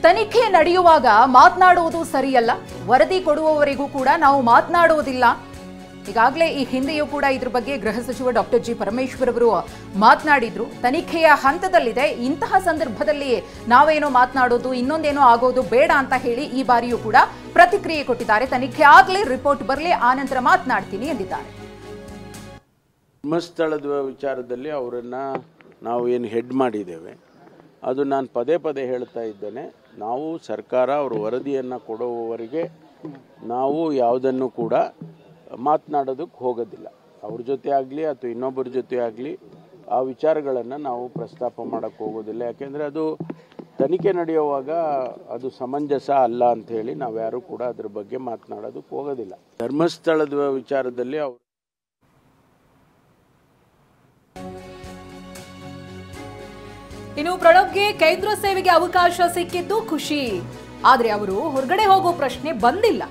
ತನಿಖೆ ನಡೆಯುವಾಗ ಮಾತನಾಡುವುದು ಸರಿಯಲ್ಲ, ವರದಿ ಕೊಡುವವರೆಗೂ ಕೂಡ ನಾವು ಮಾತನಾಡುವುದಿಲ್ಲ. ಈಗಾಗಲೇ ಈ ಹಿಂದೆಯೂ ಕೂಡ ಇದ್ರ ಬಗ್ಗೆ ಗೃಹ ಸಚಿವ ಡಾಕ್ಟರ್ ಜಿ ಪರಮೇಶ್ವರ್ ಅವರು ಮಾತನಾಡಿದ್ರು. ತನಿಖೆಯ ಹಂತದಲ್ಲಿದೆ, ಇಂತಹ ಸಂದರ್ಭದಲ್ಲಿ ನಾವೇನೋ ಮಾತನಾಡೋದು ಇನ್ನೊಂದೇನೋ ಆಗೋದು ಬೇಡ ಅಂತ ಹೇಳಿ ಈ ಬಾರಿಯೂ ಕೂಡ ಪ್ರತಿಕ್ರಿಯೆ ಕೊಟ್ಟಿದ್ದಾರೆ. ತನಿಖೆ ಆಗಲಿ, ರಿಪೋರ್ಟ್ ಬರಲಿ, ಆನಂತರ ಮಾತನಾಡ್ತೀನಿ ಎಂದಿದ್ದಾರೆ. ಧರ್ಮಸ್ಥಳದ ವಿಚಾರದಲ್ಲಿ ಅವರನ್ನ ನಾವು ಏನು ಹೆಡ್ ಮಾಡಿದ್ದೇವೆ ಅದು ನಾನು ಪದೇ ಪದೇ ಹೇಳ್ತಾ ಇದ್ದೇನೆ. ನಾವು ಸರ್ಕಾರ ಅವರು ವರದಿಯನ್ನು ಕೊಡುವವರೆಗೆ ನಾವು ಯಾವುದನ್ನು ಕೂಡ ಮಾತನಾಡೋದಕ್ಕೆ ಹೋಗೋದಿಲ್ಲ. ಅವ್ರ ಜೊತೆ ಆಗಲಿ ಅಥವಾ ಇನ್ನೊಬ್ಬರ ಜೊತೆ ಆಗಲಿ ಆ ವಿಚಾರಗಳನ್ನು ನಾವು ಪ್ರಸ್ತಾಪ ಮಾಡೋಕ್ಕೆ ಹೋಗೋದಿಲ್ಲ. ಯಾಕೆಂದರೆ ಅದು ತನಿಖೆ ನಡೆಯುವಾಗ ಅದು ಸಮಂಜಸ ಅಲ್ಲ ಅಂಥೇಳಿ ನಾವ್ಯಾರೂ ಕೂಡ ಅದ್ರ ಬಗ್ಗೆ ಮಾತನಾಡೋದಕ್ಕೆ ಹೋಗೋದಿಲ್ಲ. ಧರ್ಮಸ್ಥಳದ ವಿಚಾರದಲ್ಲಿ ಅವರು ಇನ್ನು ಪ್ರಣಬ್ಗೆ ಕೇಂದ್ರ ಸೇವೆಗೆ ಅವಕಾಶ ಸಿಕ್ಕಿದ್ದು ಖುಷಿ, ಆದ್ರೆ ಅವರು ಹೊರಗಡೆ ಹೋಗೋ ಪ್ರಶ್ನೆ ಬಂದಿಲ್ಲ.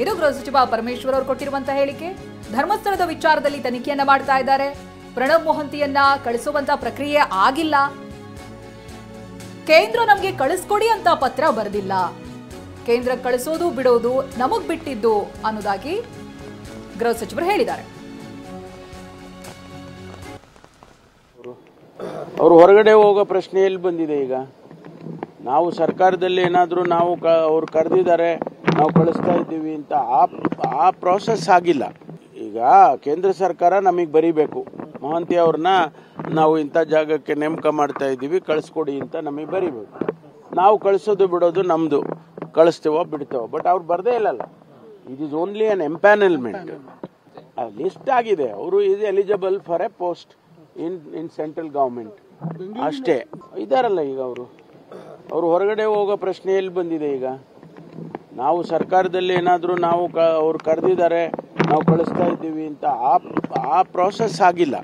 ಇದು ಗೃಹ ಸಚಿವ ಪರಮೇಶ್ವರ್ ಅವರು ಕೊಟ್ಟಿರುವಂತಹ ಹೇಳಿಕೆ. ಧರ್ಮಸ್ಥಳದ ವಿಚಾರದಲ್ಲಿ ತನಿಖೆಯನ್ನ ಮಾಡ್ತಾ ಇದ್ದಾರೆ. ಪ್ರಣಬ್ ಮೊಹಂತಿಯನ್ನ ಕಳಿಸುವಂತ ಪ್ರಕ್ರಿಯೆ ಆಗಿಲ್ಲ. ಕೇಂದ್ರ ನಮಗೆ ಕಳಿಸ್ಕೊಡಿ ಅಂತ ಪತ್ರ ಬರೆದಿಲ್ಲ. ಕೇಂದ್ರ ಕಳಿಸೋದು ಬಿಡೋದು ನಮಗ್ ಬಿಟ್ಟಿದ್ದು ಅನ್ನೋದಾಗಿ ಗೃಹ ಸಚಿವರು ಹೇಳಿದ್ದಾರೆ. ಅವರು ಹೊರಗಡೆ ಹೋಗೋ ಪ್ರಶ್ನೆ ಎಲ್ಲಿ ಬಂದಿದೆ? ಈಗ ನಾವು ಸರ್ಕಾರದಲ್ಲಿ ಏನಾದರೂ ನಾವು ಅವ್ರು ಕರೆದಿದ್ದಾರೆ, ನಾವು ಕಳಿಸ್ತಾ ಇದ್ದೀವಿ ಅಂತ ಆ ಪ್ರಾಸೆಸ್ ಆಗಿಲ್ಲ. ಈಗ ಕೇಂದ್ರ ಸರ್ಕಾರ ನಮಗೆ ಬರೀಬೇಕು, ಮೊಹಂತಿ ಅವ್ರನ್ನ ನಾವು ಇಂಥ ಜಾಗಕ್ಕೆ ನೇಮಕ ಮಾಡ್ತಾ ಇದ್ದೀವಿ, ಕಳಿಸ್ಕೊಡಿ ಅಂತ ನಮಗೆ ಬರೀಬೇಕು. ನಾವು ಕಳಿಸೋದು ಬಿಡೋದು ನಮ್ಮದು, ಕಳಿಸ್ತೇವೋ ಬಿಡ್ತೇವೋ. ಬಟ್ ಅವ್ರು ಬರದೇ ಇಲ್ಲಲ್ಲ. It is only an empanelment. List ಆಗಿದೆ, ಅವರು is eligible for a post in central government ಅಷ್ಟೇ ಇದಾರಲ್ಲ. ಈಗ ಅವರು ಹೊರಗಡೆ ಹೋಗೋ ಪ್ರಶ್ನೆ ಎಲ್ಲಿ ಬಂದಿದೆ? ಈಗ ನಾವು ಸರ್ಕಾರದಲ್ಲಿ ಏನಾದರೂ ನಾವು ಅವ್ರು ಕರೆದಿದ್ದಾರೆ, ನಾವು ಕಳಿಸ್ತಾ ಇದ್ದೀವಿ ಅಂತ ಆ ಪ್ರಾಸೆಸ್ ಆಗಿಲ್ಲ.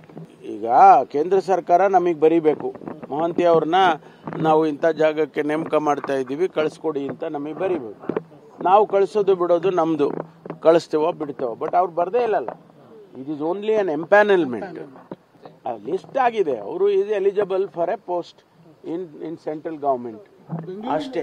ಈಗ ಕೇಂದ್ರ ಸರ್ಕಾರ ನಮಗೆ ಬರೀಬೇಕು, ಮೊಹಂತಿ ಅವ್ರನ್ನ ನಾವು ಇಂಥ ಜಾಗಕ್ಕೆ ನೇಮಕ ಮಾಡ್ತಾ ಇದ್ದೀವಿ, ಕಳಿಸ್ಕೊಡಿ ಅಂತ ನಮಗೆ ಬರೀಬೇಕು. ನಾವು ಕಳಿಸೋದು ಬಿಡೋದು ನಮ್ಮದು, ಕಳಿಸ್ತೇವೋ ಬಿಡ್ತೇವೋ. ಬಟ್ ಅವ್ರು ಬರದೇ ಇಲ್ಲಲ್ಲ. It is only an empanelment. List ಆಗಿದೆ, ಅವರು is eligible for a post in central government ಅಷ್ಟೇ.